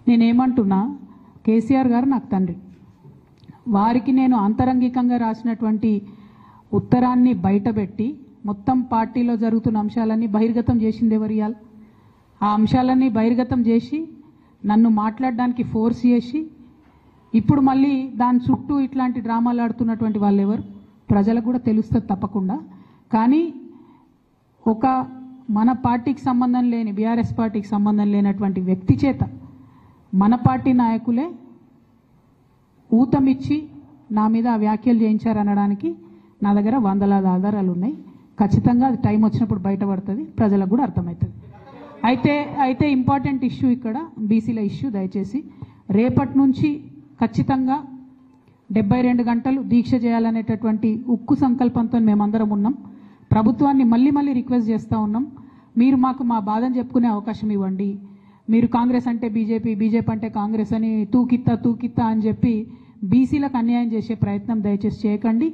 నేనేమంటున్నా, కేసీఆర్ గారు నాకు తండ్రి. వారికి నేను అంతరంగికంగా రాసినటువంటి ఉత్తరాన్ని బయటపెట్టి మొత్తం పార్టీలో జరుగుతున్న అంశాలన్నీ బహిర్గతం చేసింది ఎవరియాల్? ఆ అంశాలన్నీ బహిర్గతం చేసి నన్ను మాట్లాడడానికి ఫోర్స్ చేసి ఇప్పుడు మళ్ళీ దాని చుట్టూ ఇట్లాంటి డ్రామాలు ఆడుతున్నటువంటి వాళ్ళు ఎవరు? ప్రజలకు కూడా తెలుస్తుంది తప్పకుండా. కానీ ఒక మన పార్టీకి సంబంధం లేని, బీఆర్ఎస్ పార్టీకి సంబంధం లేనటువంటి వ్యక్తి చేత మన పార్టీ నాయకులే ఊతమిచ్చి నా మీద వ్యాఖ్యలు చేయించారనడానికి నా దగ్గర వందలాది ఆధారాలు ఉన్నాయి. ఖచ్చితంగా అది టైం వచ్చినప్పుడు బయటపడుతుంది, ప్రజలకు కూడా అర్థమవుతుంది. అయితే ఇంపార్టెంట్ ఇష్యూ ఇక్కడ బీసీల ఇష్యూ. దయచేసి రేపటి నుంచి ఖచ్చితంగా 72 గంటలు దీక్ష చేయాలనేటటువంటి ఉక్కు సంకల్పంతో మేమందరం ఉన్నాం. ప్రభుత్వాన్ని మళ్ళీ రిక్వెస్ట్ చేస్తూ ఉన్నాం, మీరు మాకు మా బాధను చెప్పుకునే అవకాశం ఇవ్వండి. మీరు కాంగ్రెస్ అంటే బీజేపీ, బీజేపీ అంటే కాంగ్రెస్ అని తూకిత్తా అని చెప్పి బీసీలకు అన్యాయం చేసే ప్రయత్నం దయచేసి చేయకండి.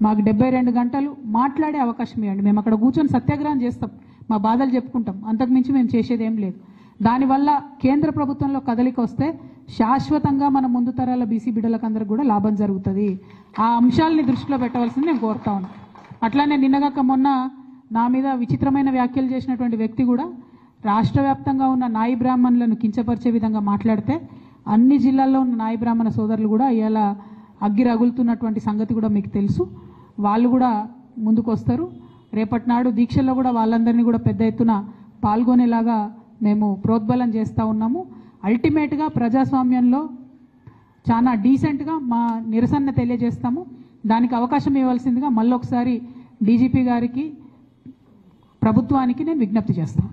మాకు 72 గంటలు మాట్లాడే అవకాశం ఇవ్వండి. మేము అక్కడ కూర్చొని సత్యాగ్రహం చేస్తాం, మా బాధలు చెప్పుకుంటాం, అంతకుమించి మేము చేసేది ఏం లేదు. దానివల్ల కేంద్ర ప్రభుత్వంలో కదలిక వస్తే శాశ్వతంగా మన ముందు తరాల బీసీ బిడ్డలకు అందరికి కూడా లాభం జరుగుతుంది. ఆ అంశాలని దృష్టిలో పెట్టవలసింది నేను కోరుతా ఉన్నాను. అట్లానే నిన్నగాక మొన్న నా మీద విచిత్రమైన వ్యాఖ్యలు చేసినటువంటి వ్యక్తి కూడా రాష్ట్ర వ్యాప్తంగా ఉన్న నాయి బ్రాహ్మణులను కించపరిచే విధంగా మాట్లాడితే అన్ని జిల్లాల్లో ఉన్న నాయి బ్రాహ్మణ సోదరులు కూడా ఇలా అగ్గి రగులుతున్నటువంటి సంగతి కూడా మీకు తెలుసు. వాళ్ళు కూడా ముందుకు వస్తారు. రేపటి నాడు దీక్షల్లో కూడా వాళ్ళందరినీ కూడా పెద్ద ఎత్తున పాల్గొనేలాగా మేము ప్రోద్బలం చేస్తూ ఉన్నాము. అల్టిమేట్గా ప్రజాస్వామ్యంలో చాలా డీసెంట్గా మా నిరసన తెలియజేస్తాము. దానికి అవకాశం ఇవ్వాల్సిందిగా మళ్ళొకసారి డీజీపీ గారికి, ప్రభుత్వానికి నేను విజ్ఞప్తి చేస్తాను.